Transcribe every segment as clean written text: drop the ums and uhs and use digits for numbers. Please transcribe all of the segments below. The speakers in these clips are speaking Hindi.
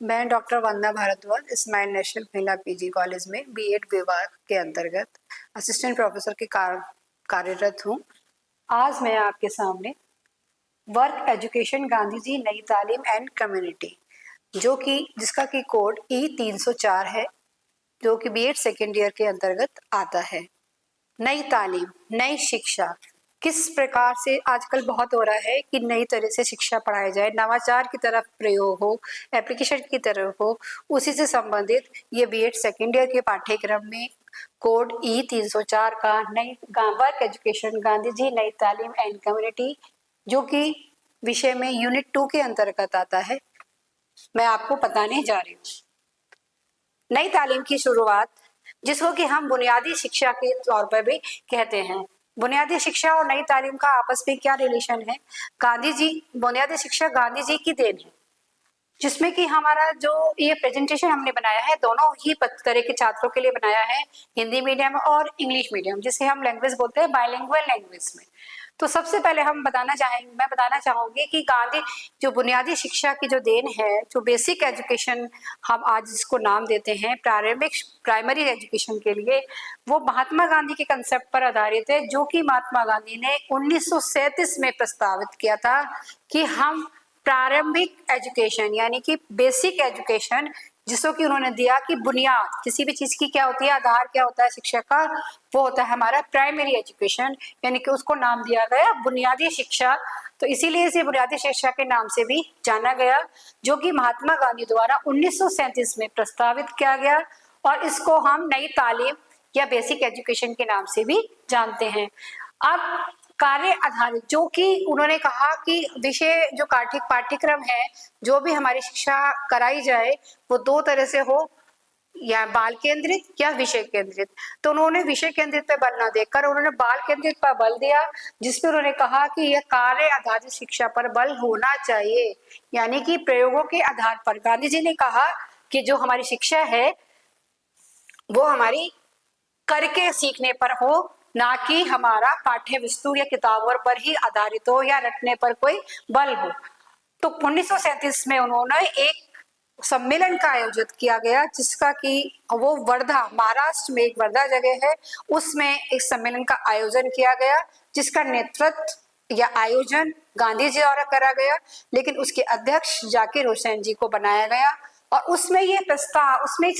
मैं डॉक्टर वंदना भारद्वाज स्माइल नेशनल महिला पीजी कॉलेज में बीएड विभाग के अंतर्गत असिस्टेंट प्रोफेसर के कार्यरत हूँ। आज मैं आपके सामने वर्क एजुकेशन गांधी जी नई तालीम एंड कम्युनिटी जिसका की कोड E304 है, जो कि बीएड सेकेंड ईयर के अंतर्गत आता है। नई तालीम, नई शिक्षा किस प्रकार से आजकल बहुत हो रहा है कि नई तरह से शिक्षा पढ़ाई जाए, नवाचार की तरफ प्रयोग हो, एप्लीकेशन की तरफ हो, उसी से संबंधित ये बीएड सेकेंड ईयर के पाठ्यक्रम में कोड E304 का नई वर्क एजुकेशन गांधी जी नई तालीम एंड कम्युनिटी, जो कि विषय में यूनिट 2 के अंतर्गत आता है, मैं आपको बताने जा रही हूँ। नई तालीम की शुरुआत, जिसको कि हम बुनियादी शिक्षा के तौर पर भी कहते हैं। बुनियादी शिक्षा और नई तालीम का आपस में क्या रिलेशन है? बुनियादी शिक्षा गांधी जी की देन है, जिसमें कि हमारा जो ये प्रेजेंटेशन हमने बनाया है दोनों ही तरह के छात्रों के लिए बनाया है, हिंदी मीडियम और इंग्लिश मीडियम, जिसे हम लैंग्वेज बोलते हैं बाइलिंगुअल लैंग्वेज में। तो सबसे पहले मैं बताना चाहूंगी कि गांधी जो बुनियादी शिक्षा की जो देन है, जो बेसिक एजुकेशन हम आज जिसको नाम देते हैं प्राइमरी एजुकेशन के लिए, वो महात्मा गांधी के कंसेप्ट पर आधारित है, जो कि महात्मा गांधी ने 1937 में प्रस्तावित किया था कि हम प्रारंभिक एजुकेशन यानी कि बेसिक एजुकेशन, जिसको कि उन्होंने दिया कि बुनियाद किसी भी चीज की क्या होती है, आधार क्या होता है शिक्षा का, वो होता है हमारा प्राइमरी एजुकेशन, यानी कि उसको नाम दिया गया बुनियादी शिक्षा। तो इसीलिए इसे बुनियादी शिक्षा के नाम से भी जाना गया, जो कि महात्मा गांधी द्वारा 1937 में प्रस्तावित किया गया, और इसको हम नई तालीम या बेसिक एजुकेशन के नाम से भी जानते हैं। अब कार्य आधारित, जो कि उन्होंने कहा कि विषय जो पाठ्यक्रम है, जो भी हमारी शिक्षा कराई जाए वो दो तरह से हो, या बाल केंद्रित या विषय केंद्रित। तो उन्होंने विषय केंद्रित पे बल न देकर उन्होंने बाल केंद्रित पर बल दिया, जिसमें उन्होंने कहा कि यह कार्य आधारित शिक्षा पर बल होना चाहिए, यानी कि प्रयोगों के आधार पर। गांधी जी ने कहा कि जो हमारी शिक्षा है वो हमारी करके सीखने पर हो, ना कि हमारा पाठ्य वस्तु या किताबों पर ही आधारित हो या रटने पर कोई बल हो। तो 1937 में उन्होंने एक सम्मेलन का आयोजित किया गया, जिसका कि वो वर्धा, महाराष्ट्र में एक वर्धा जगह है, उसमें एक सम्मेलन का आयोजन किया गया, जिसका नेतृत्व या आयोजन गांधी जी द्वारा करा गया, लेकिन उसके अध्यक्ष जाकिर हुसैन जी को बनाया गया। और उसमें ये प्रस्ताव, उसमें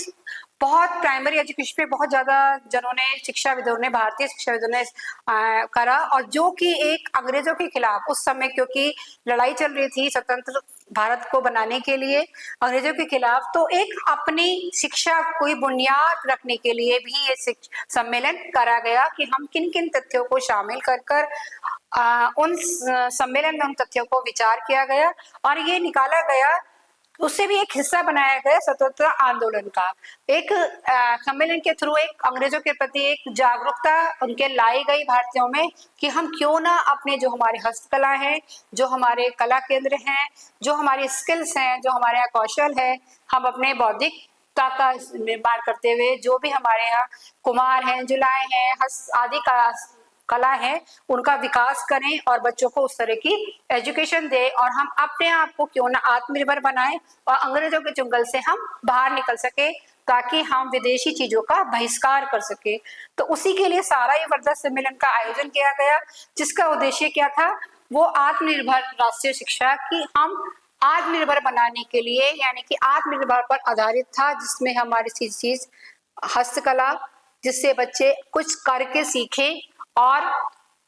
बहुत प्राइमरी एजुकेशन पे बहुत ज्यादा जनों ने, शिक्षाविदों ने, भारतीय शिक्षाविदों ने करा, और जो कि एक अंग्रेजों के खिलाफ उस समय, क्योंकि लड़ाई चल रही थी स्वतंत्र भारत को बनाने के लिए अंग्रेजों के खिलाफ, तो एक अपनी शिक्षा कोई बुनियाद रखने के लिए भी ये सम्मेलन करा गया कि हम किन किन तथ्यों को शामिल कर उन सम्मेलन में उन तथ्यों को विचार किया गया, और ये निकाला गया, उससे भी एक हिस्सा बनाया गया स्वतंत्रता आंदोलन का। एक सम्मेलन के थ्रू एक अंग्रेजों के प्रति एक जागरूकता उनके लाई गई भारतीयों में, कि हम क्यों ना अपने जो हमारे हस्तकला है, जो हमारे कला केंद्र हैं, जो हमारी स्किल्स हैं, जो हमारे यहाँ कौशल है, हम अपने बौद्धिकता का निर्माण करते हुए जो भी हमारे यहाँ कुम्हार हैं, जुलाए हैं, हस्त आदि का कला है, उनका विकास करें और बच्चों को उस तरह की एजुकेशन दे, और हम अपने आप को क्यों ना आत्मनिर्भर बनाएं और अंग्रेजों के चुंगल से हम बाहर निकल सके, ताकि हम विदेशी चीजों का बहिष्कार कर सके। तो उसी के लिए सारा ये वर्धा सम्मेलन का आयोजन किया गया, जिसका उद्देश्य क्या था, वो आत्मनिर्भर राष्ट्रीय शिक्षा की हम आत्मनिर्भर बनाने के लिए, यानी कि आत्मनिर्भर पर आधारित था, जिसमें हमारी चीज हस्तकला, जिससे बच्चे कुछ करके सीखे और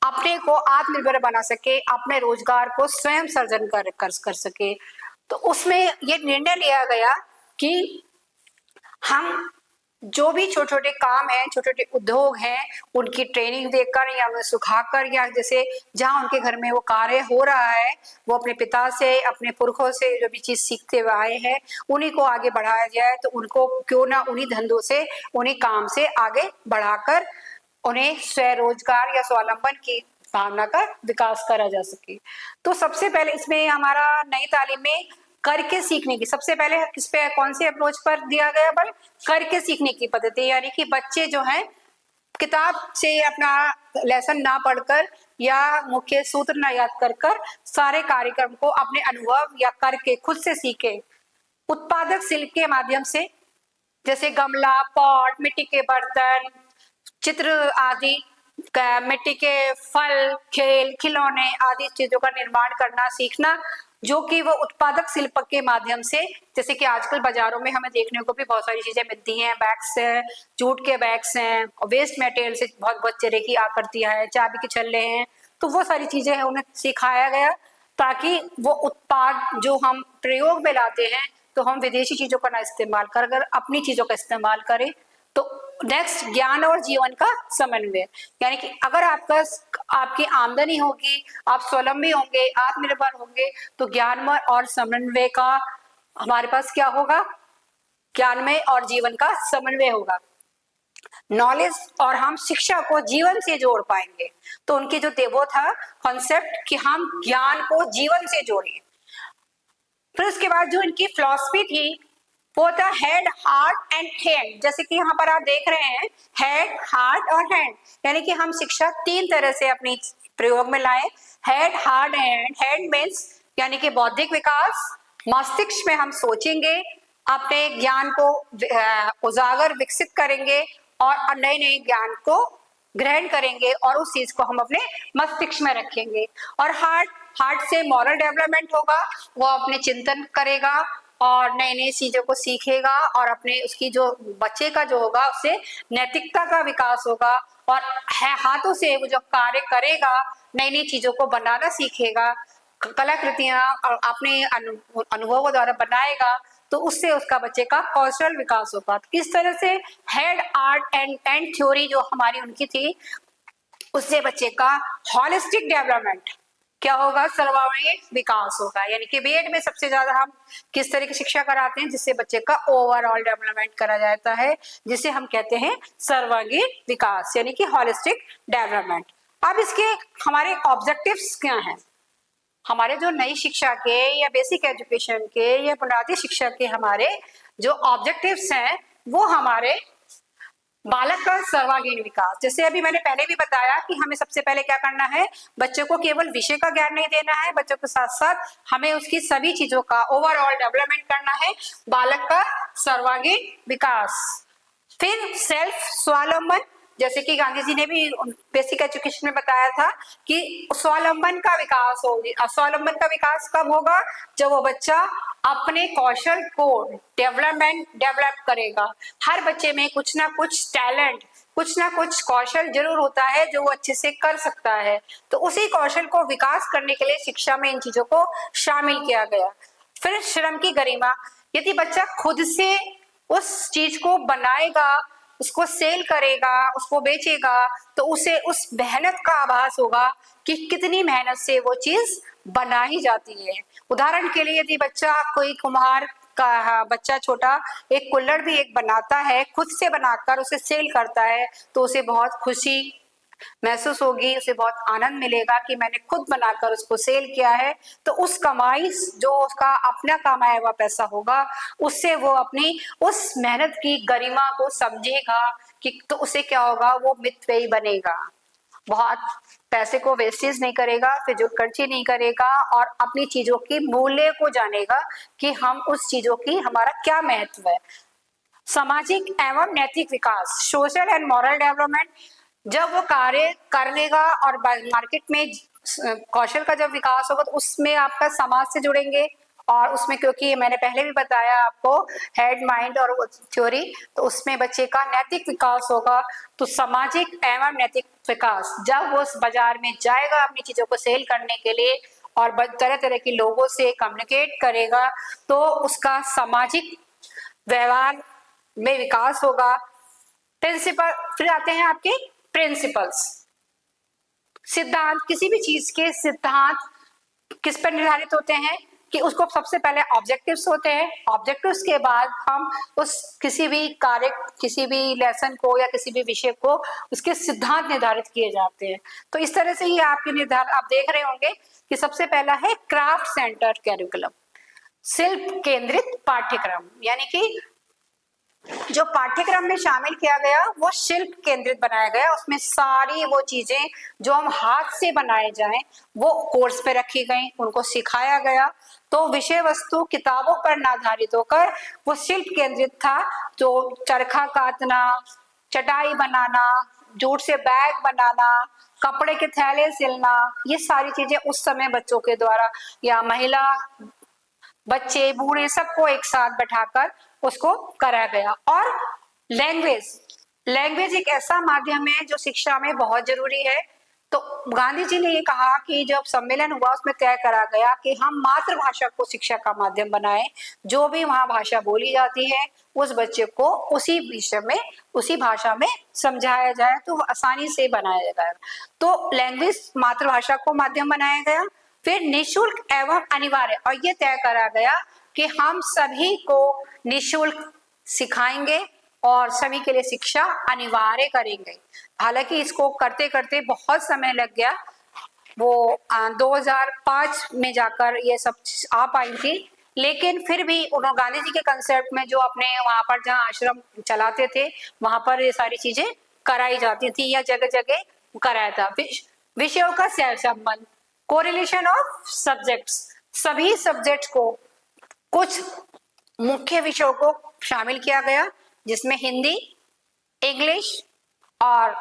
अपने को आत्मनिर्भर बना सके, अपने रोजगार को स्वयं सर्जन कर सके। तो उसमें ये निर्णय लिया गया कि हम जो भी छोटे छोटे काम हैं, छोटे छोटे उद्योग हैं, उनकी ट्रेनिंग देकर या उन्हें सुखाकर, या जैसे जहाँ उनके घर में वो कार्य हो रहा है, वो अपने पिता से, अपने पुरखों से जो भी चीज सीखते हुए आए हैं, उन्हीं को आगे बढ़ाया जाए। तो उनको क्यों ना उन्हीं धंधों से, उन्हीं काम से आगे बढ़ाकर उन्हें स्वरोजगार या स्वावलंबन की भावना का विकास करा जा सके। तो सबसे पहले इसमें हमारा नई तालीम में करके सीखने की, सबसे पहले किस पे, कौन से अप्रोच पर दिया गया बल, करके सीखने की पद्धति, यानी कि बच्चे जो हैं किताब से अपना लेसन ना पढ़कर या मुख्य सूत्र ना याद कर सारे कार्यक्रम को अपने अनुभव या करके खुद से सीखे। उत्पादक शिल्प के माध्यम से, जैसे गमला, पॉट, मिट्टी के बर्तन, चित्र आदि, मिट्टी के फल, खेल, खिलौने आदि चीजों का निर्माण करना सीखना, जो कि वो उत्पादक शिल्प के माध्यम से, जैसे कि आजकल बाजारों में हमें देखने को भी बहुत सारी चीजें मिलती हैं, बैग्स हैं, जूट के बैग्स हैं, वेस्ट मटेरियल से बहुत बहुत तरह की आकृतियां हैं, चाबी के छल्ले हैं, तो वो सारी चीजें हैं उन्हें सिखाया गया, ताकि वो उत्पाद जो हम प्रयोग में लाते हैं तो हम विदेशी चीजों का ना इस्तेमाल कर, अगर अपनी चीजों का इस्तेमाल करें। तो नेक्स्ट, ज्ञान और जीवन का समन्वय, यानी कि अगर आपकी आमदनी होगी, आप स्वावलंबी होंगे, आत्मनिर्भर होंगे, तो ज्ञानमय और समन्वय का हमारे पास क्या होगा? ज्ञानमय और जीवन का समन्वय होगा। नॉलेज और हम शिक्षा को जीवन से जोड़ पाएंगे। तो उनकी जो वो था कॉन्सेप्ट कि हम ज्ञान को जीवन से जोड़ें। फिर उसके बाद जो इनकी फिलॉसफी थी वो था हेड, हार्ट एंड हैंड। जैसे कि यहाँ पर आप देख रहे हैं, हेड, हार्ट और हैंड, यानी कि हम शिक्षा तीन तरह से अपनी प्रयोग में लाए। Head, heart and hand means यानी कि बौद्धिक विकास, मस्तिष्क में हम सोचेंगे, अपने ज्ञान को उजागर विकसित करेंगे और नए नए ज्ञान को ग्रहण करेंगे और उस चीज को हम अपने मस्तिष्क में रखेंगे। और हार्ट से मॉरल डेवलपमेंट होगा, वो अपने चिंतन करेगा और नई नई चीजों को सीखेगा और अपने उसकी जो बच्चे का जो होगा उससे नैतिकता का विकास होगा। और हाथों से वो जो कार्य करेगा, नई नई चीजों को बनाना सीखेगा, कलाकृतियां अपने अनुभवों द्वारा बनाएगा, तो उससे उसका बच्चे का कौशल विकास होगा। तो इस तरह से हेड, आर्ट एंड थ्योरी जो हमारी उनकी थी, उससे बच्चे का हॉलिस्टिक डेवलपमेंट क्या होगा? सर्वांगीण विकास होगा। यानी कि बीएड में सबसे ज्यादा हम किस तरह की शिक्षा कराते हैं? जिससे बच्चे का ओवरऑल डेवलपमेंट करा जाता है, जिसे हम कहते हैं सर्वांगीण विकास, यानी कि हॉलिस्टिक डेवलपमेंट। अब इसके हमारे ऑब्जेक्टिव्स क्या हैं? हमारे जो नई शिक्षा के या बेसिक एजुकेशन के या बुनियादी शिक्षा के हमारे जो ऑब्जेक्टिव्स हैं, वो हमारे बालक का सर्वांगीण विकास। जैसे अभी मैंने पहले भी बताया कि हमें सबसे पहले क्या करना है, बच्चों को केवल विषय का ज्ञान नहीं देना है, बच्चों के साथ साथ हमें उसकी सभी चीजों का ओवरऑल डेवलपमेंट करना है, बालक का सर्वांगीण विकास। फिर सेल्फ स्वावलंबन, जैसे कि गांधी जी ने भी बेसिक एजुकेशन में बताया था कि स्वावलंबन का विकास होगा। स्वावलंबन का विकास कब होगा? जब वो बच्चा अपने कौशल को डेवलप करेगा। हर बच्चे में कुछ ना कुछ टैलेंट, कुछ ना कुछ कौशल जरूर होता है जो वो अच्छे से कर सकता है, तो उसी कौशल को विकास करने के लिए शिक्षा में इन चीजों को शामिल किया गया। फिर श्रम की गरिमा, यदि बच्चा खुद से उस चीज को बनाएगा, उसको सेल करेगा, उसको बेचेगा, तो उसे उस मेहनत का आभास होगा कि कितनी मेहनत से वो चीज बनाई जाती है। उदाहरण के लिए यदि बच्चा, कोई कुम्हार का बच्चा छोटा एक कुल्हड़ भी एक बनाता है, खुद से बनाकर उसे सेल करता है, तो उसे बहुत खुशी महसूस होगी, उसे बहुत आनंद मिलेगा कि मैंने खुद बनाकर उसको सेल किया है। तो उस कमाई, जो उसका अपना कमाया हुआ पैसा होगा, उससे वो अपनी उस मेहनत की गरिमा को समझेगा कि, तो उसे क्या होगा, वो मितव्ययी बनेगा, बहुत पैसे को वेस्टेज नहीं करेगा, फिजूल खर्ची नहीं करेगा और अपनी चीजों की मूल्य को जानेगा कि हम उस चीजों की हमारा क्या महत्व है। सामाजिक एवं नैतिक विकास, सोशल एंड मॉरल डेवलपमेंट, जब वो कार्य कर लेगा और मार्केट में कौशल का जब विकास होगा, तो उसमें आपका समाज से जुड़ेंगे। और उसमें, क्योंकि मैंने पहले भी बताया आपको हेड, माइंड और थ्योरी, तो उसमें बच्चे का नैतिक विकास होगा। तो सामाजिक एवं नैतिक विकास, जब वो उस बाजार में जाएगा अपनी चीजों को सेल करने के लिए और तरह तरह के लोगों से कम्युनिकेट करेगा, तो उसका सामाजिक व्यवहार में विकास होगा। प्रिंसिपल, फिर आते हैं आपके प्रिंसिपल्स, सिद्धांत। किसी भी चीज के सिद्धांत किस पर निर्धारित होते हैं कि उसको सबसे पहले ऑब्जेक्टिव्स होते हैं, ऑब्जेक्टिव्स के बाद हम उस किसी भी कार्य, किसी भी लेसन को या किसी भी विषय को, उसके सिद्धांत निर्धारित किए जाते हैं। तो इस तरह से ही आपके निर्धारण आप देख रहे होंगे कि सबसे पहला है क्राफ्ट सेंटर कैरिकुलम, शिल्प केंद्रित पाठ्यक्रम, यानी कि जो पाठ्यक्रम में शामिल किया गया वो शिल्प केंद्रित बनाया गया। उसमें सारी वो चीजें जो हम हाथ से बनाए जाएं वो कोर्स पे रखी गई, उनको सिखाया गया। तो विषय वस्तु किताबों पर न आधारित होकर वो शिल्प केंद्रित था। जो चरखा काटना, चटाई बनाना, जूट से बैग बनाना, कपड़े के थैले सिलना, ये सारी चीजें उस समय बच्चों के द्वारा या महिला, बच्चे, बूढ़े सबको एक साथ बैठाकर उसको करा गया। और लैंग्वेज, लैंग्वेज एक ऐसा माध्यम है जो शिक्षा में बहुत जरूरी है। तो गांधी जी ने ये कहा कि जब सम्मेलन हुआ उसमें तय करा गया कि हम मातृभाषा को शिक्षा का माध्यम बनाएं, जो भी वहां भाषा बोली जाती है उस बच्चे को उसी विषय में, उसी भाषा में समझाया जाए तो आसानी से बनाया जाए। तो लैंग्वेज, मातृभाषा को माध्यम बनाया गया। फिर निशुल्क एवं अनिवार्य, और ये तय करा गया कि हम सभी को निशुल्क सिखाएंगे और सभी के लिए शिक्षा अनिवार्य करेंगे। हालांकि इसको करते करते बहुत समय लग गया, वो 2005 में जाकर ये सब आ पाई थी। लेकिन फिर भी उन्होंने गांधी जी के कंसेप्ट में जो अपने वहां पर जहाँ आश्रम चलाते थे वहां पर ये सारी चीजें कराई जाती थी या जगह जगह कराया था। विषयों का सहसंबंध, कोरिलेशन ऑफ सब्जेक्ट्स, सभी सब्जेक्ट्स को, कुछ मुख्य विषयों को शामिल किया गया जिसमें हिंदी, इंग्लिश और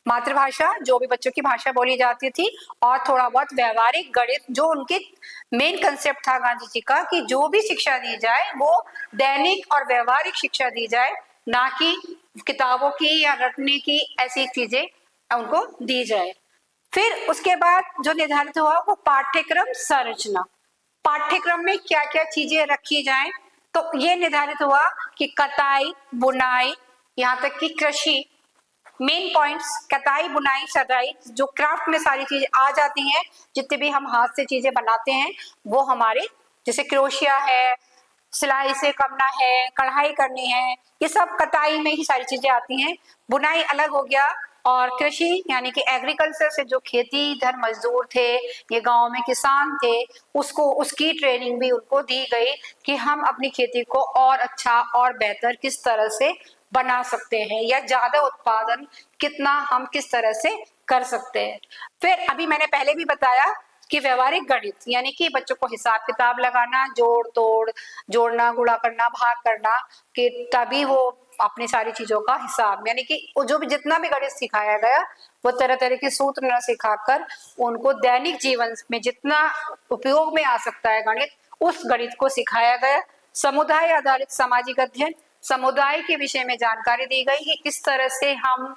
मातृभाषा जो भी बच्चों की भाषा बोली जाती थी, और थोड़ा बहुत व्यवहारिक गणित, जो उनके मेन कंसेप्ट था गांधी जी का कि जो भी शिक्षा दी जाए वो दैनिक और व्यवहारिक शिक्षा दी जाए, ना कि किताबों की या रटने की ऐसी चीजें उनको दी जाए। फिर उसके बाद जो निर्धारित हुआ वो पाठ्यक्रम संरचना, पाठ्यक्रम में क्या क्या चीजें रखी जाएं। तो ये निर्धारित हुआ कि कताई, बुनाई, यहाँ तक कि कृषि, मेन पॉइंट्स कताई, बुनाई, सदाई, जो क्राफ्ट में सारी चीजें आ जाती हैं, जितने भी हम हाथ से चीजें बनाते हैं वो हमारे, जैसे क्रोशिया है, सिलाई से करना है, कढ़ाई करनी है, ये सब कताई में ही सारी चीजें आती हैं। बुनाई अलग हो गया। और कृषि यानी कि एग्रीकल्चर से जो खेती धर मजदूर थे, ये गांव में किसान थे, उसको, उसकी ट्रेनिंग भी उनको दी गई कि हम अपनी खेती को और अच्छा और बेहतर किस तरह से बना सकते हैं या ज्यादा उत्पादन कितना हम किस तरह से कर सकते हैं। फिर अभी मैंने पहले भी बताया कि व्यवहारिक गणित यानी कि बच्चों को हिसाब किताब लगाना, जोड़ तोड़, जोड़ना, गुणा करना, भाग करना, कि तभी वो अपनी सारी चीजों का हिसाब, यानी कि जो भी जितना भी गणित सिखाया गया वो तरह तरह के सूत्र न सिखाकर उनको दैनिक जीवन में जितना उपयोग में आ सकता है गणित, उस गणित को सिखाया गया। समुदाय आधारित सामाजिक अध्ययन, समुदाय के विषय में जानकारी दी गई कि किस तरह से हम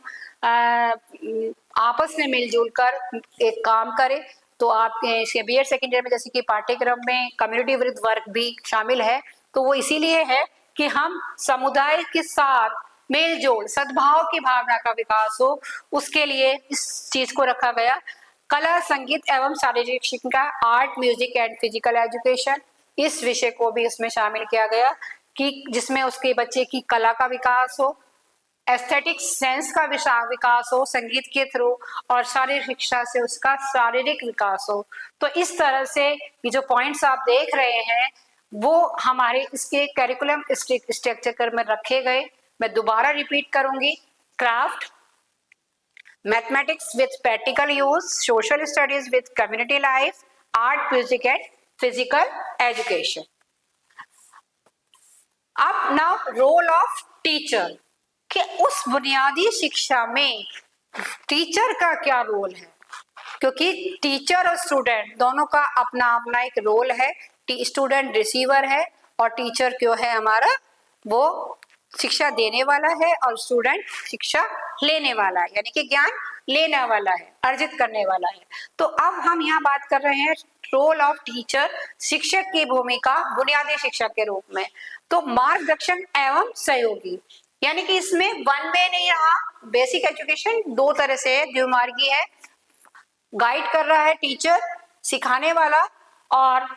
आपस में मिलजुल कर एक काम करें। तो आपके इसके बीएड सेकेंड ईयर में जैसे कि पाठ्यक्रम में कम्युनिटी विद वर्क भी शामिल है, तो वो इसीलिए है कि हम समुदाय के साथ मेलजोल, सद्भाव की भावना का विकास हो, उसके लिए इस चीज को रखा गया। कला, संगीत एवं शारीरिक शिक्षा, art, music and physical education, इस विषय को भी उसमें शामिल किया गया कि जिसमें उसके बच्चे की कला का विकास हो, एस्थेटिक सेंस का विकास हो संगीत के थ्रू, और शारीरिक शिक्षा से उसका शारीरिक विकास हो। तो इस तरह से ये जो पॉइंट्स आप देख रहे हैं वो हमारे इसके करिकुलम स्ट्रक्चर में रखे गए। मैं दोबारा रिपीट करूंगी, craft, mathematics with practical use, social studies with community life, art, music and physical education. अब नाउ रोल ऑफ टीचर, कि उस बुनियादी शिक्षा में टीचर का क्या रोल है, क्योंकि टीचर और स्टूडेंट दोनों का अपना अपना एक रोल है। स्टूडेंट रिसीवर है और टीचर क्यों है हमारा, वो शिक्षा देने वाला है और स्टूडेंट शिक्षा लेने वाला है, यानी कि ज्ञान लेने वाला है, अर्जित करने वाला है। तो अब हम यहाँ बात कर रहे हैं रोल ऑफ टीचर, शिक्षक की भूमिका बुनियादी शिक्षा के रूप में। तो मार्गदर्शन एवं सहयोगी, यानी कि इसमें वन वे नहीं रहा, बेसिक एजुकेशन दो तरह से है, द्विमार्गी है। गाइड कर रहा है टीचर, सिखाने वाला, और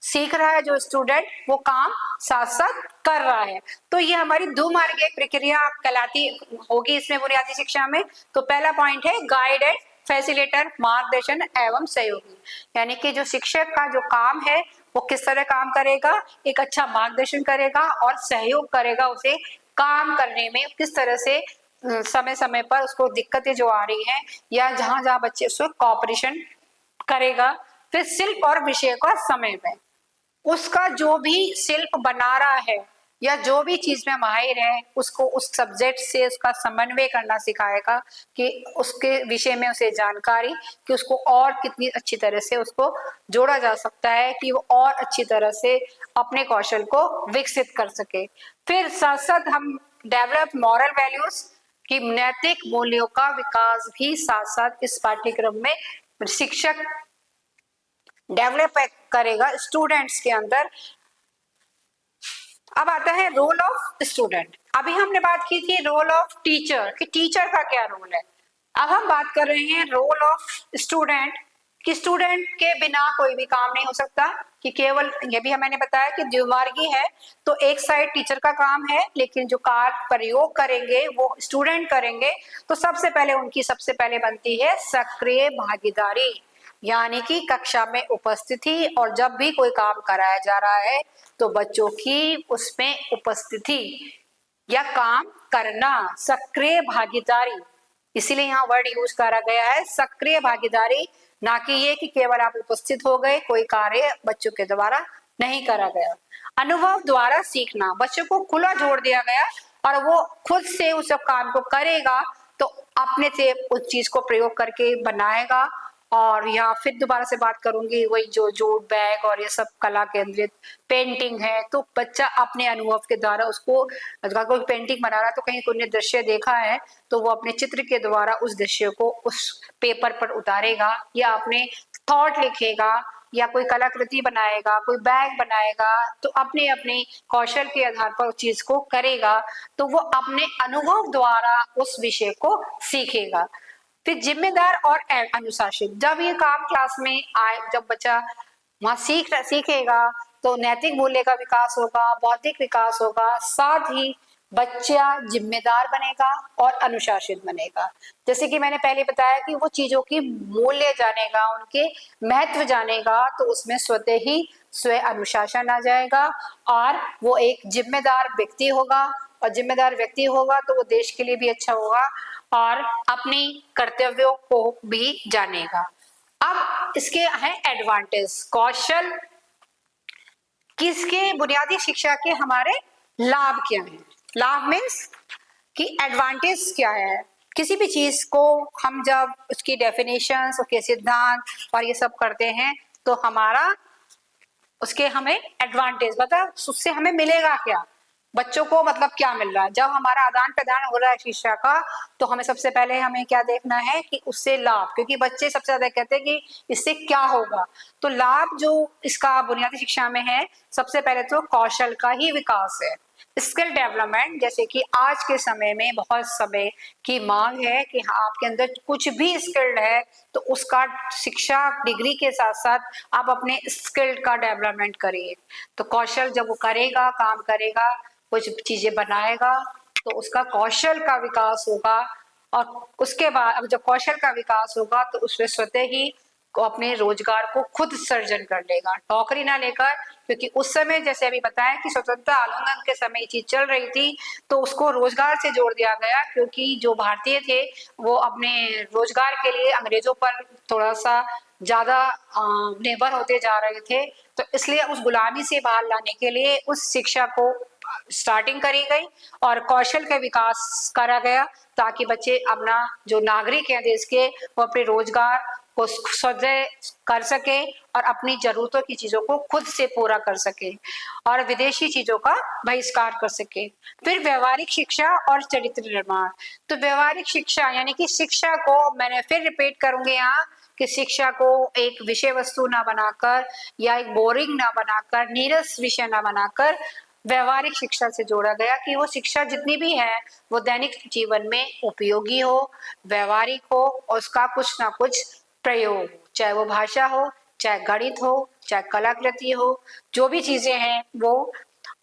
सीख रहा है जो स्टूडेंट, वो काम साथ साथ कर रहा है। तो ये हमारी द्विमार्गीय प्रक्रिया कहलाती होगी इसमें बुनियादी शिक्षा में। तो पहला पॉइंट है गाइड एंड फैसिलिटेटर, मार्गदर्शन एवं सहयोगी, यानी कि जो शिक्षक का जो काम है वो किस तरह काम करेगा, एक अच्छा मार्गदर्शन करेगा और सहयोग करेगा उसे काम करने में, किस तरह से समय समय पर उसको दिक्कतें जो आ रही हैं या जहां जहां बच्चे उसको कॉपरेशन करेगा। फिर शिल्प और विषय का समय में, उसका जो भी शिल्प बना रहा है या जो भी चीज में माहिर है उसको उस सब्जेक्ट से उसका समन्वय करना सिखाएगा, कि उसके विषय में उसे जानकारी, कि उसको और कितनी अच्छी तरह से उसको जोड़ा जा सकता है कि वो और अच्छी तरह से अपने कौशल को विकसित कर सके। फिर साथ साथ हम डेवलप मॉरल वैल्यूज कि नैतिक मूल्यों का विकास भी साथ साथ इस पाठ्यक्रम में शिक्षक डेवलप करेगा स्टूडेंट्स के अंदर। अब आता है रोल ऑफ स्टूडेंट। अभी हमने बात की थी रोल ऑफ टीचर कि टीचर का क्या रोल है। अब हम बात कर रहे हैं रोल ऑफ स्टूडेंट कि स्टूडेंट के बिना कोई भी काम नहीं हो सकता, कि केवल ये भी मैंने बताया कि द्विमार्गी है, तो एक साइड टीचर का काम है लेकिन जो कार्य प्रयोग करेंगे वो स्टूडेंट करेंगे। तो सबसे पहले उनकी सबसे पहले बनती है सक्रिय भागीदारी, यानी कि कक्षा में उपस्थिति, और जब भी कोई काम कराया जा रहा है तो बच्चों की उसमें उपस्थिति या काम करना, सक्रिय भागीदारी। इसीलिए यहाँ वर्ड यूज करा गया है सक्रिय भागीदारी, ना कि ये कि केवल आप उपस्थित हो गए, कोई कार्य बच्चों के द्वारा नहीं करा गया। अनुभव द्वारा सीखना, बच्चों को खुला जोड़ दिया गया और वो खुद से उस काम को करेगा, तो अपने से उस चीज को प्रयोग करके बनाएगा। और यहाँ फिर दोबारा से बात करूंगी वही जो जूट बैग और ये सब कला केंद्रित पेंटिंग है, तो बच्चा अपने अनुभव के द्वारा उसको, अगर कोई पेंटिंग बना रहा है तो कहीं कोई दृश्य देखा है तो वो अपने चित्र के द्वारा उस दृश्य को उस पेपर पर उतारेगा, या अपने थॉट लिखेगा, या कोई कलाकृति बनाएगा, कोई बैग बनाएगा, तो अपने अपने कौशल के आधार पर उस चीज को करेगा, तो वो अपने अनुभव द्वारा उस विषय को सीखेगा। फिर जिम्मेदार और अनुशासित, जब ये काम क्लास में आए, जब बच्चा वहां सीखेगा तो नैतिक मूल्य का विकास होगा, बौद्धिक विकास होगा, साथ ही बच्चा जिम्मेदार बनेगा और अनुशासित बनेगा। जैसे कि मैंने पहले बताया कि वो चीजों की मूल्य जानेगा, उनके महत्व जानेगा, तो उसमें स्वतः ही स्व अनुशासन आ जाएगा और वो एक जिम्मेदार व्यक्ति होगा, और जिम्मेदार व्यक्ति होगा तो वो देश के लिए भी अच्छा होगा और अपनी कर्तव्यों को भी जानेगा। अब इसके हैं एडवांटेज, कौशल किसके बुनियादी शिक्षा के हमारे लाभ क्या हैं। लाभ मीन्स कि एडवांटेज क्या है, किसी भी चीज को हम जब उसकी डेफिनेशंस, उसके सिद्धांत और ये सब करते हैं तो हमारा उसके हमें एडवांटेज पता, उससे हमें मिलेगा क्या, बच्चों को मतलब क्या मिल रहा है। जब हमारा आदान प्रदान हो रहा है शिक्षा का, तो हमें सबसे पहले हमें क्या देखना है कि उससे लाभ, क्योंकि बच्चे सबसे ज्यादा कहते हैं कि इससे क्या होगा। तो लाभ जो इसका बुनियादी शिक्षा में है, सबसे पहले तो कौशल का ही विकास है, स्किल डेवलपमेंट। जैसे कि आज के समय में बहुत समय की मांग है कि आपके अंदर कुछ भी स्किल्ड है तो उसका शिक्षा डिग्री के साथ साथ आप अपने स्किल्ड का डेवलपमेंट करिए। तो कौशल जब वो करेगा, काम करेगा, कुछ चीजें बनाएगा, तो उसका कौशल का विकास होगा। और उसके बाद अब जब कौशल का विकास होगा तो उसमें स्वतः ही को अपने रोजगार को खुद सर्जन कर लेगा, नौकरी ना लेकर। क्योंकि उस समय जैसे अभी बताया कि स्वतंत्रता आंदोलन के समय ये चीज चल रही थी, तो उसको रोजगार से जोड़ दिया गया, क्योंकि जो भारतीय थे वो अपने रोजगार के लिए अंग्रेजों पर थोड़ा सा ज्यादा निर्भर होते जा रहे थे। तो इसलिए उस गुलामी से बाहर लाने के लिए उस शिक्षा को स्टार्टिंग करी गई और कौशल का विकास करा गया, ताकि बच्चे अपना जो नागरिक है देश के, वो अपने रोजगार को स्वतः कर सके और अपनी जरूरतों की चीजों को खुद से पूरा कर सके और विदेशी चीजों का बहिष्कार कर सके। फिर व्यवहारिक शिक्षा और चरित्र निर्माण। तो व्यवहारिक शिक्षा यानी कि शिक्षा को, मैंने फिर रिपीट करूंगी यहाँ, कि शिक्षा को एक विषय वस्तु ना बनाकर या एक बोरिंग ना बनाकर, नीरस विषय ना बनाकर व्यवहारिक शिक्षा से जोड़ा गया, कि वो शिक्षा जितनी भी है वो दैनिक जीवन में उपयोगी हो, व्यवहारिक हो और उसका कुछ ना कुछ प्रयोग, चाहे वो भाषा हो, चाहे गणित हो, चाहे कलाकृति हो, जो भी चीजें हैं वो।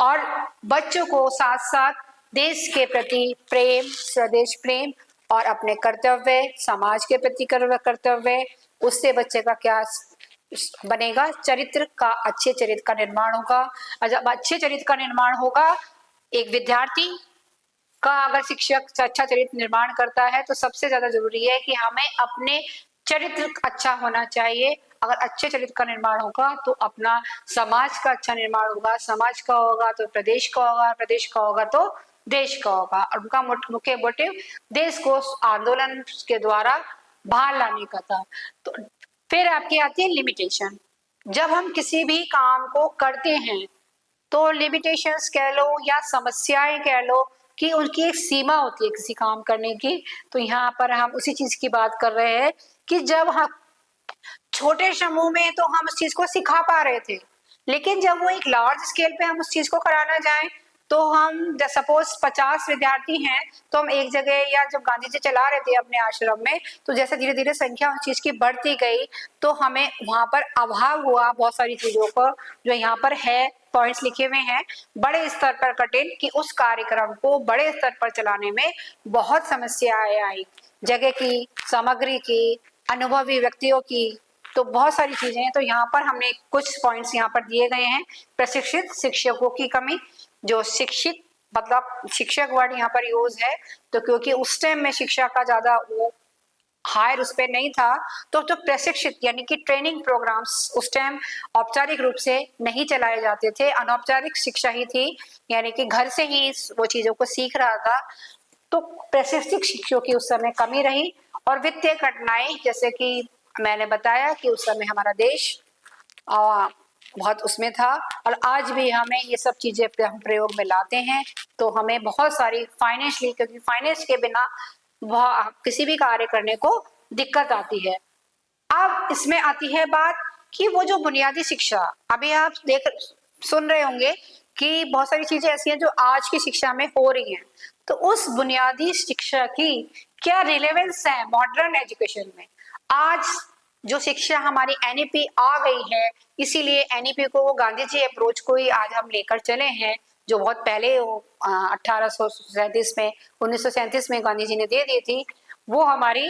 और बच्चों को साथ साथ देश के प्रति प्रेम, स्वदेश प्रेम और अपने कर्तव्य, समाज के प्रति कर्तव्य, उससे बच्चे का क्या बनेगा, चरित्र का, अच्छे चरित्र का निर्माण होगा। और जब अच्छे चरित्र का निर्माण होगा, एक विद्यार्थी का अगर शिक्षक अच्छा चरित्र निर्माण करता है तो सबसे ज्यादा जरूरी है कि हमें अपने चरित्र अच्छा होना चाहिए अगर अच्छे चरित्र का निर्माण होगा तो अपना समाज का अच्छा निर्माण होगा, समाज का होगा तो प्रदेश का होगा, प्रदेश का होगा तो देश का होगा। और उनका मुख्य मोटिव देश को आंदोलन के द्वारा बाहर लाने का था। तो फिर आपकी आती है लिमिटेशन। जब हम किसी भी काम को करते हैं तो लिमिटेशंस कह लो या समस्याएं कह लो कि उनकी एक सीमा होती है किसी काम करने की। तो यहाँ पर हम उसी चीज की बात कर रहे हैं कि जब हम छोटे समूह में तो हम उस चीज को सिखा पा रहे थे, लेकिन जब वो एक लार्ज स्केल पे हम उस चीज को कराना जाएं तो हम सपोज 50 विद्यार्थी हैं तो हम एक जगह, या जब गांधी जी चला रहे थे अपने आश्रम में तो जैसे धीरे धीरे संख्या उस चीज की बढ़ती गई तो हमें वहां पर अभाव हुआ बहुत सारी चीजों को, जो यहाँ पर है पॉइंट्स लिखे हुए हैं। बड़े स्तर पर कठिन कि उस कार्यक्रम को बड़े स्तर पर चलाने में बहुत समस्याएं आई, जगह की, सामग्री की, अनुभवी व्यक्तियों की, तो बहुत सारी चीजें हैं। तो यहाँ पर हमने कुछ पॉइंट्स यहाँ पर दिए गए हैं। प्रशिक्षित शिक्षकों की कमी, जो शिक्षित मतलब शिक्षक वर्ड यहाँ पर यूज है तो क्योंकि उस टाइम में शिक्षा का ज्यादा वो हायर उस पर नहीं था, तो प्रशिक्षित यानी कि ट्रेनिंग प्रोग्राम्स उस टाइम औपचारिक रूप से नहीं चलाए जाते थे, अनौपचारिक शिक्षा ही थी, यानी कि घर से ही वो चीजों को सीख रहा था। तो प्रशिक्षित शिक्षकों की उस समय कमी रही। और वित्तीय कठिनाई, जैसे कि मैंने बताया कि उस समय हमारा देश बहुत उसमें था, और आज भी हमें ये सब चीजें हम प्रयोग में लाते हैं तो हमें बहुत सारी फाइनेंशियली, क्योंकि फाइनेंस के बिना किसी भी कार्य करने को दिक्कत आती है। अब इसमें आती है बात कि वो जो बुनियादी शिक्षा, अभी आप सुन रहे होंगे कि बहुत सारी चीजें ऐसी हैं जो आज की शिक्षा में हो रही हैं, तो उस बुनियादी शिक्षा की क्या रिलेवेंस है मॉडर्न एजुकेशन में। आज जो शिक्षा हमारी एनईपी आ गई है, इसीलिए एनईपी को वो गांधी जी अप्रोच को ही आज हम लेकर चले हैं, जो बहुत पहले 1837 में 1937 में गांधी जी ने दे दी थी, वो हमारी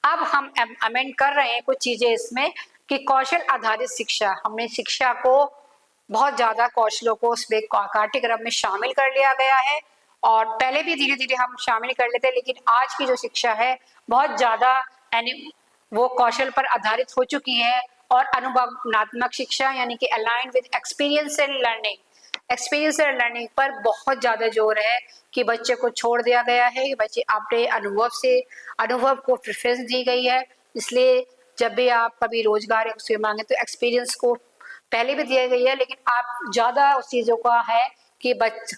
अब हम अमेंड कर रहे हैं कुछ चीजें इसमें कि कौशल आधारित शिक्षा, हमने शिक्षा को बहुत ज्यादा कौशलों को उसमें पाठ्यक्रम में शामिल कर लिया गया है। और पहले भी धीरे धीरे हम शामिल कर लेते हैं, लेकिन आज की जो शिक्षा है बहुत ज्यादा वो कौशल पर आधारित हो चुकी है। और अनुभवनात्मक शिक्षा यानी कि align with experience and learning, experience and learning पर बहुत ज्यादा जोर है कि बच्चे को छोड़ दिया गया है, बच्चे अपने अनुभव को प्रेफरेंस दी गई है। इसलिए जब भी आप कभी रोजगार उससे मांगे तो एक्सपीरियंस को पहले भी दिया गई है, लेकिन आप ज्यादा उस चीजों का है कि बच्चे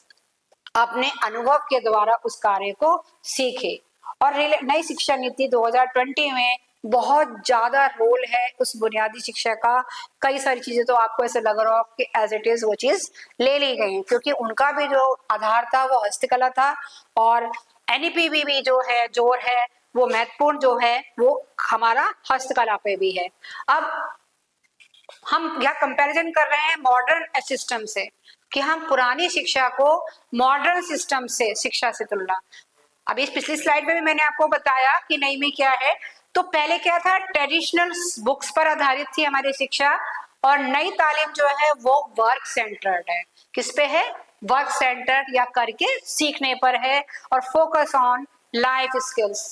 अपने अनुभव के द्वारा उस कार्य को सीखे। और नई शिक्षा नीति 2020 में बहुत ज्यादा रोल है उस बुनियादी शिक्षा का। कई सारी चीजें तो आपको ऐसे लग रहा हो कि एज इट इज वो चीज ले ली गई, क्योंकि उनका भी जो आधार था वो हस्तकला था, और एनईपी भी जो है जोर है वो महत्वपूर्ण जो है वो हमारा हस्तकला पे भी है। अब हम यह कंपैरिजन कर रहे हैं मॉडर्न सिस्टम से कि हम पुरानी शिक्षा को मॉडर्न सिस्टम से शिक्षा से तुलना। अभी इस पिछली स्लाइड में भी मैंने आपको बताया कि नई में क्या है। तो पहले क्या था, ट्रेडिशनल बुक्स पर आधारित थी हमारी शिक्षा, और नई तालीम जो है वो वर्क सेंटर्ड है। किस पे है? वर्क सेंटर्ड या करके सीखने पर है, और फोकस ऑन लाइफ स्किल्स।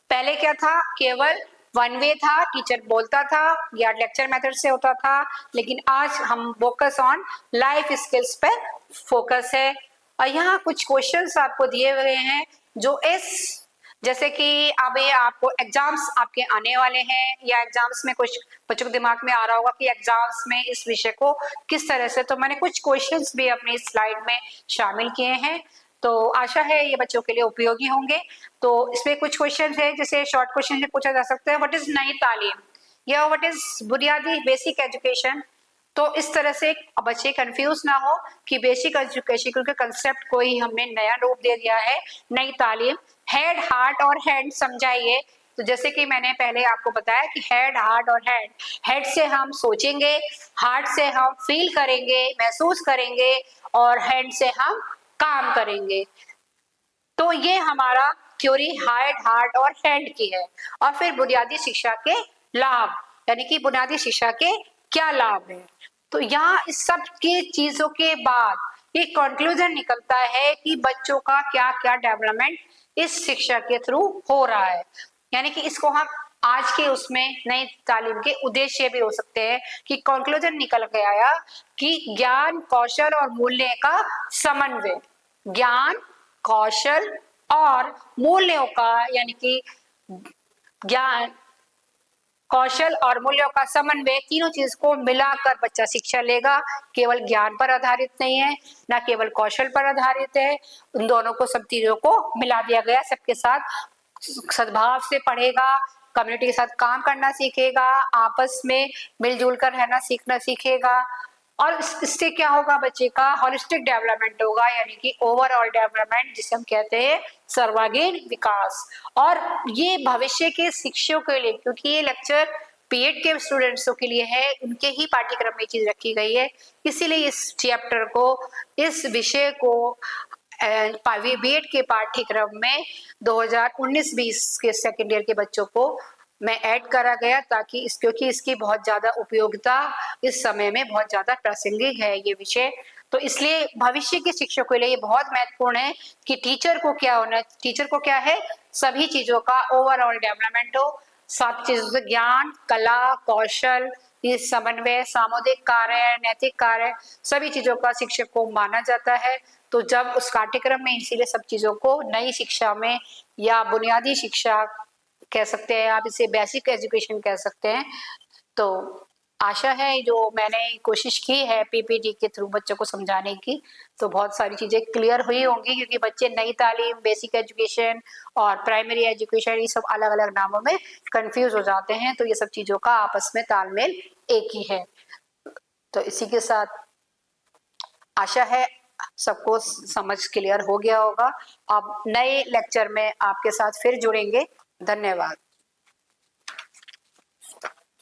पहले क्या था, केवल वन वे था, टीचर बोलता था या लेक्चर मेथड से होता था, लेकिन आज हम फोकस ऑन लाइफ स्किल्स पे फोकस है। और यहाँ कुछ क्वेश्चंस आपको दिए हुए हैं जो इस, जैसे कि अभी आपको एग्जाम्स आपके आने वाले हैं, या एग्जाम्स में कुछ बच्चों के दिमाग में आ रहा होगा कि एग्जाम्स में इस विषय को किस तरह से, तो मैंने कुछ क्वेश्चंस भी अपनी स्लाइड में शामिल किए हैं, तो आशा है ये बच्चों के लिए उपयोगी होंगे। तो इसमें कुछ क्वेश्चन है जैसे शॉर्ट क्वेश्चन में पूछा जा सकता है, व्हाट इज नई तालीम या व्हाट इज बुनियादी बेसिक एजुकेशन। तो इस तरह से बच्चे कंफ्यूज ना हो कि बेसिक एजुकेशन के कंसेप्ट को ही हमने नया रूप दे दिया है नई तालीम। हेड, हार्ट और हैंड समझाइए। तो जैसे कि मैंने पहले आपको बताया कि हेड, हार्ट और हैंड, हेड से हम सोचेंगे, हार्ट से हम फील करेंगे, महसूस करेंगे, और हैंड से हम काम करेंगे। तो ये हमारा थ्योरी हेड, हार्ट और हैंड की है। और फिर बुनियादी शिक्षा के लाभ, यानी कि बुनियादी शिक्षा के क्या लाभ है। तो यहाँ इस सब की चीजों के बाद एक कंक्लूजन निकलता है कि बच्चों का क्या क्या डेवलपमेंट इस शिक्षा के थ्रू हो रहा है। यानी कि इसको हम आज के उसमें नई तालीम के उद्देश्य भी हो सकते हैं कि कंक्लूजन निकल के आया कि ज्ञान, कौशल और मूल्य का समन्वय, ज्ञान, कौशल और मूल्यों का, यानी कि ज्ञान, कौशल और मूल्यों का समन्वय, तीनों चीज को मिलाकर बच्चा शिक्षा लेगा। केवल ज्ञान पर आधारित नहीं है, ना केवल कौशल पर आधारित है, उन दोनों को, सब चीजों को मिला दिया गया। सबके साथ सद्भाव से पढ़ेगा, कम्युनिटी के साथ काम करना सीखेगा, आपस में मिलजुल कर रहना सीखना सीखेगा। और इससे क्या होगा, बच्चे का होलिस्टिक डेवलपमेंट होगा, यानी कि ओवरऑल डेवलपमेंट, जिसे हम कहते हैं सर्वांगीण विकास। और ये भविष्य के शिक्षकों के लिए, क्योंकि ये लेक्चर बीएड के स्टूडेंट्सों के लिए है, उनके ही पाठ्यक्रम में चीज रखी गई है, इसीलिए इस चैप्टर को, इस विषय को बीएड के पाठ्यक्रम में 2019-20 के सेकेंड ईयर के बच्चों को में ऐड करा गया, ताकि क्योंकि इसकी बहुत ज्यादा उपयोगिता इस समय में बहुत ज्यादा प्रासंगिक है ये विषय। तो इसलिए भविष्य के शिक्षकों के लिए ये बहुत महत्वपूर्ण है कि टीचर को क्या होना, टीचर को क्या है, सभी चीजों का ओवरऑल डेवलपमेंट हो, सब चीजों से ज्ञान, कला, कौशल, ये समन्वय, सामुदायिक कार्य, नैतिक कार्य, सभी चीजों का शिक्षक को माना जाता है। तो जब उस पाठ्यक्रम में इसीलिए सब चीजों को नई शिक्षा में, या बुनियादी शिक्षा कह सकते हैं आप, इसे बेसिक एजुकेशन कह सकते हैं। तो आशा है जो मैंने कोशिश की है पीपीटी के थ्रू बच्चों को समझाने की, तो बहुत सारी चीजें क्लियर हुई होंगी, क्योंकि बच्चे नई तालीम, बेसिक एजुकेशन और प्राइमरी एजुकेशन, ये सब अलग अलग नामों में कंफ्यूज हो जाते हैं। तो ये सब चीजों का आपस में तालमेल एक ही है। तो इसी के साथ आशा है सबको समझ क्लियर हो गया होगा। अब नए लेक्चर में आपके साथ फिर जुड़ेंगे। धन्यवाद।